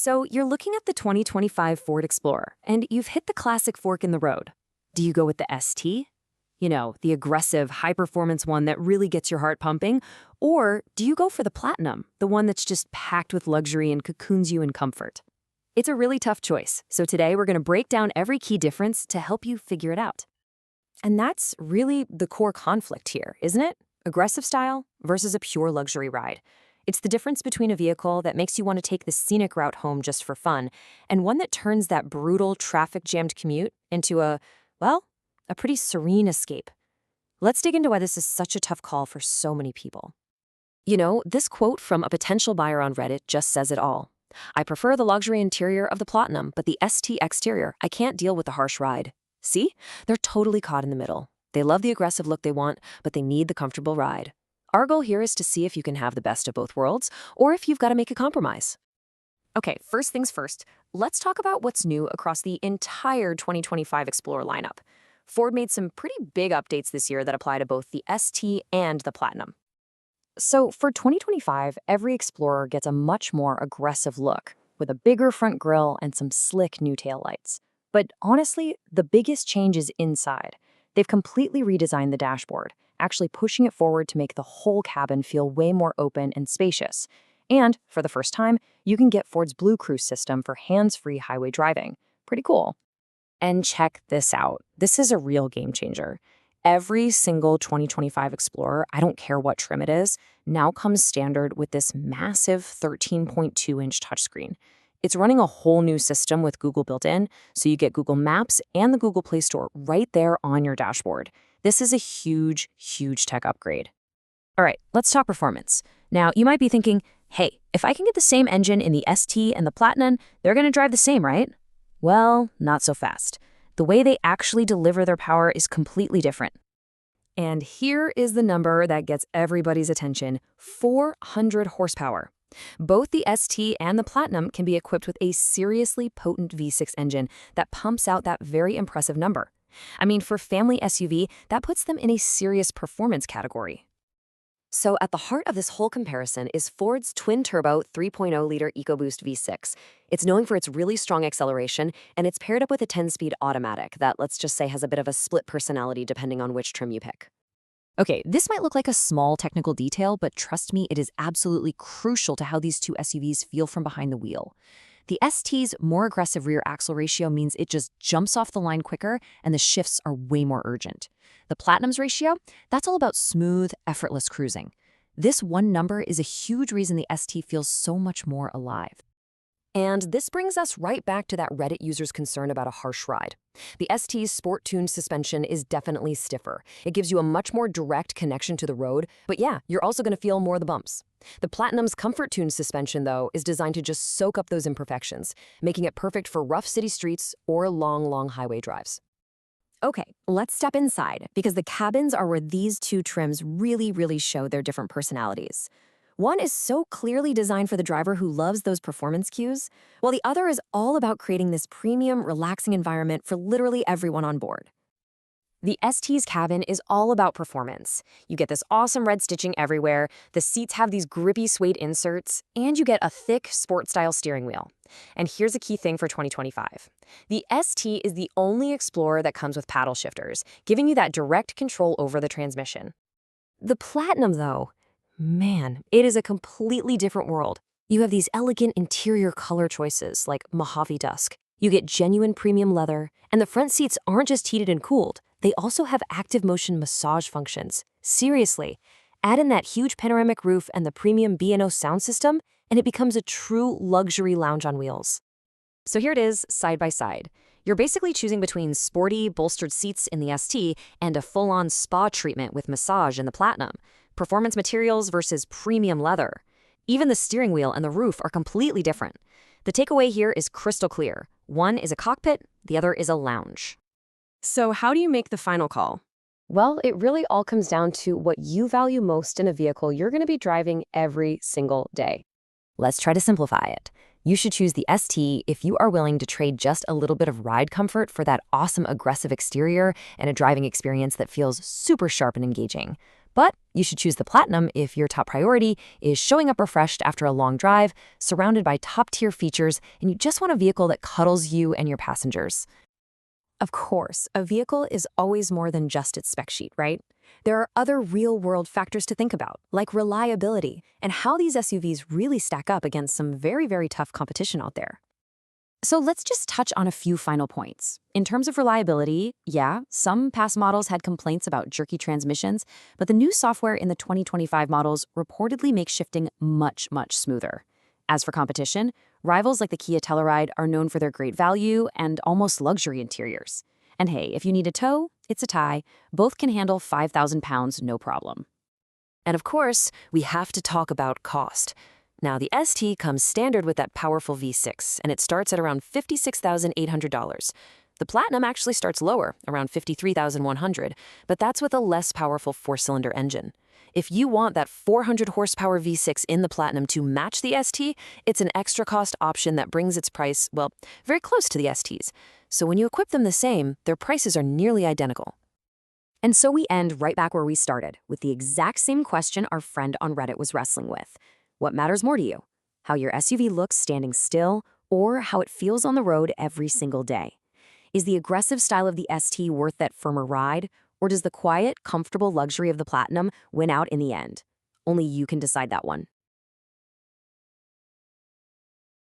So you're looking at the 2025 Ford Explorer, and you've hit the classic fork in the road. Do you go with the ST? You know, the aggressive, high-performance one that really gets your heart pumping? Or do you go for the Platinum, the one that's just packed with luxury and cocoons you in comfort? It's a really tough choice, so today we're going to break down every key difference to help you figure it out. And that's really the core conflict here, isn't it? Aggressive style versus a pure luxury ride. It's the difference between a vehicle that makes you want to take the scenic route home just for fun and one that turns that brutal, traffic-jammed commute into well, a pretty serene escape. Let's dig into why this is such a tough call for so many people. You know, this quote from a potential buyer on Reddit just says it all. "I prefer the luxury interior of the Platinum, but the ST exterior, I can't deal with the harsh ride." See? They're totally caught in the middle. They love the aggressive look they want, but they need the comfortable ride. Our goal here is to see if you can have the best of both worlds, or if you've got to make a compromise. Okay, first things first, let's talk about what's new across the entire 2025 Explorer lineup. Ford made some pretty big updates this year that apply to both the ST and the Platinum. So for 2025, every Explorer gets a much more aggressive look, with a bigger front grille and some slick new taillights. But honestly, the biggest change is inside. They've completely redesigned the dashboard, actually pushing it forward to make the whole cabin feel way more open and spacious. And, for the first time, you can get Ford's Blue Cruise system for hands-free highway driving. Pretty cool. And check this out. This is a real game changer. Every single 2025 Explorer, I don't care what trim it is, now comes standard with this massive 13.2-inch touchscreen. It's running a whole new system with Google built in, so you get Google Maps and the Google Play Store right there on your dashboard. This is a huge, huge tech upgrade. All right, let's talk performance. Now, you might be thinking, hey, if I can get the same engine in the ST and the Platinum, they're going to drive the same, right? Well, not so fast. The way they actually deliver their power is completely different. And here is the number that gets everybody's attention: 400 horsepower. Both the ST and the Platinum can be equipped with a seriously potent V6 engine that pumps out that very impressive number. I mean, for family SUV, that puts them in a serious performance category. So at the heart of this whole comparison is Ford's twin-turbo 3.0-liter EcoBoost V6. It's known for its really strong acceleration, and it's paired up with a 10-speed automatic that, let's just say, has a bit of a split personality depending on which trim you pick. Okay, this might look like a small technical detail, but trust me, it is absolutely crucial to how these two SUVs feel from behind the wheel. The ST's more aggressive rear axle ratio means it just jumps off the line quicker, and the shifts are way more urgent. The Platinum's ratio, that's all about smooth, effortless cruising. This one number is a huge reason the ST feels so much more alive. And this brings us right back to that Reddit user's concern about a harsh ride. The ST's sport-tuned suspension is definitely stiffer. It gives you a much more direct connection to the road, but yeah, you're also going to feel more of the bumps. The Platinum's comfort-tuned suspension, though, is designed to just soak up those imperfections, making it perfect for rough city streets or long highway drives. Okay, let's step inside, because the cabins are where these two trims really show their different personalities. One is so clearly designed for the driver who loves those performance cues, while the other is all about creating this premium, relaxing environment for literally everyone on board. The ST's cabin is all about performance. You get this awesome red stitching everywhere, the seats have these grippy suede inserts, and you get a thick, sport-style steering wheel. And here's a key thing for 2025. The ST is the only Explorer that comes with paddle shifters, giving you that direct control over the transmission. The Platinum, though, man, it is a completely different world. You have these elegant interior color choices like Mojave Dusk. You get genuine premium leather, and the front seats aren't just heated and cooled. They also have active motion massage functions. Seriously, add in that huge panoramic roof and the premium B&O sound system, and it becomes a true luxury lounge on wheels. So here it is, side by side. You're basically choosing between sporty, bolstered seats in the ST and a full-on spa treatment with massage in the Platinum. Performance materials versus premium leather. Even the steering wheel and the roof are completely different. The takeaway here is crystal clear. One is a cockpit, the other is a lounge. So how do you make the final call? Well, it really all comes down to what you value most in a vehicle you're going to be driving every single day. Let's try to simplify it. You should choose the ST if you are willing to trade just a little bit of ride comfort for that awesome aggressive exterior and a driving experience that feels super sharp and engaging. But you should choose the Platinum if your top priority is showing up refreshed after a long drive, surrounded by top-tier features, and you just want a vehicle that cuddles you and your passengers. Of course, a vehicle is always more than just its spec sheet, right? There are other real-world factors to think about, like reliability and how these SUVs really stack up against some very, very tough competition out there. So let's just touch on a few final points. In terms of reliability, yeah, some past models had complaints about jerky transmissions, but the new software in the 2025 models reportedly makes shifting much, much smoother. As for competition, rivals like the Kia Telluride are known for their great value and almost luxury interiors. And hey, if you need a tow, it's a tie. Both can handle 5,000 pounds, no problem. And of course, we have to talk about cost. Now, the ST comes standard with that powerful V6, and it starts at around $56,800. The Platinum actually starts lower, around $53,100, but that's with a less powerful four-cylinder engine. If you want that 400 horsepower V6 in the Platinum to match the ST, it's an extra cost option that brings its price, well, very close to the ST's. So when you equip them the same, their prices are nearly identical. And so we end right back where we started, with the exact same question our friend on Reddit was wrestling with. What matters more to you? How your SUV looks standing still, or how it feels on the road every single day? Is the aggressive style of the ST worth that firmer ride, or does the quiet, comfortable luxury of the Platinum win out in the end? Only you can decide that one.